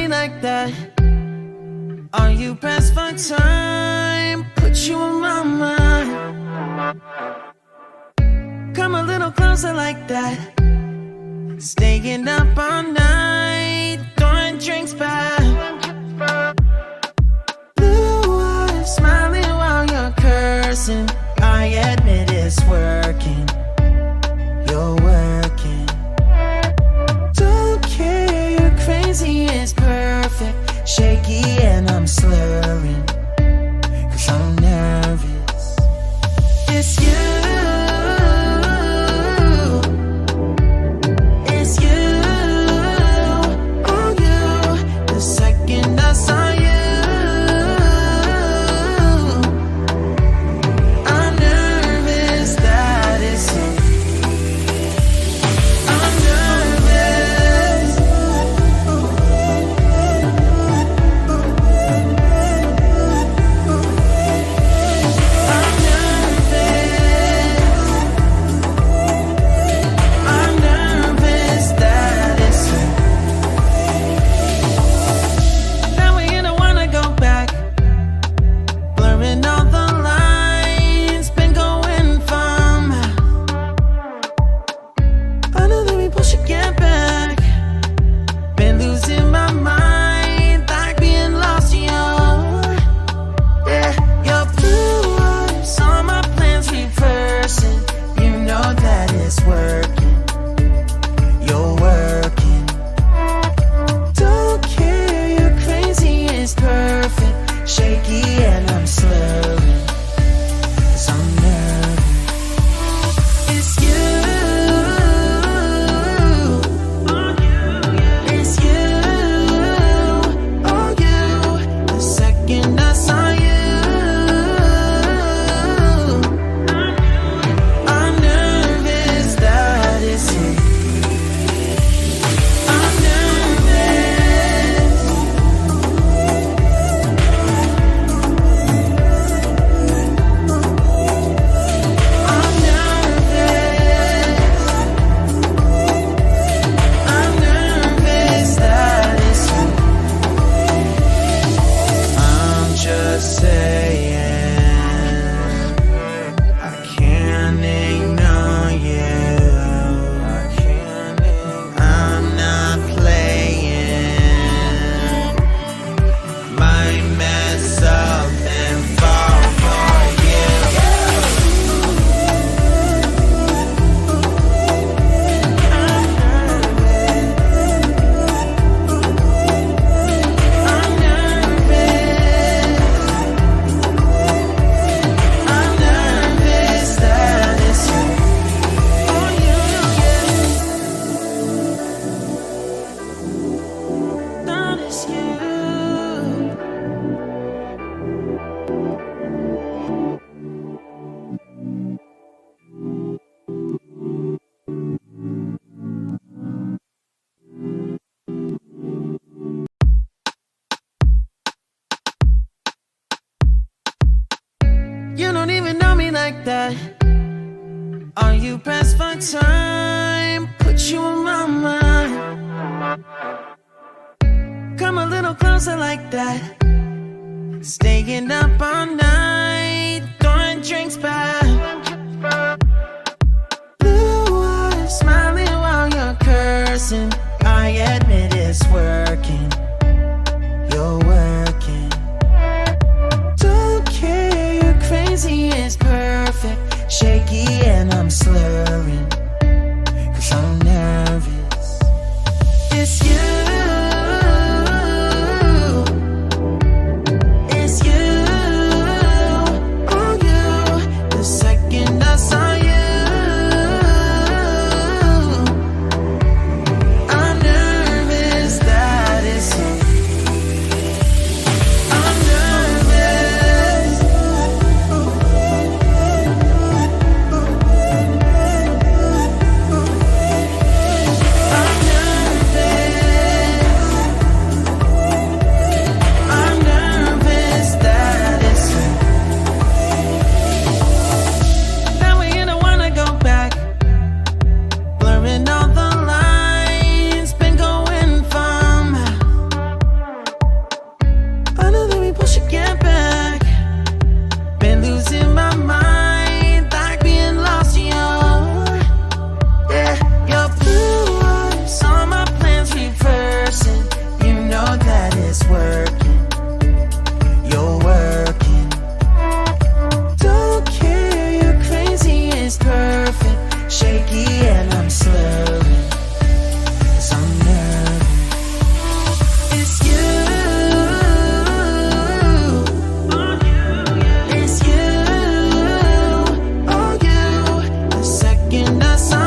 me like that? Are you pressed for time? Put you on my mind. Come a little closer like that. Staying up all night, throwing drinks back. Blue eyes smiling while you're cursing. I admit it's working. You're working. Don't care, you're crazy, it's perfect. Shaky and I'm slurring, 'cause I'm nervous. It's you. You don't even know me like that. Are you pressed for time? Put you on my mind. Come a little closer like that. Staying up all night, throwing drinks back. Blue eyes smiling while you're cursing. I admit it's working. You're working. Don't care, you're crazy, it's perfect. Shaky and I'm slurring, 'cause I'm nervous. It's you. I making us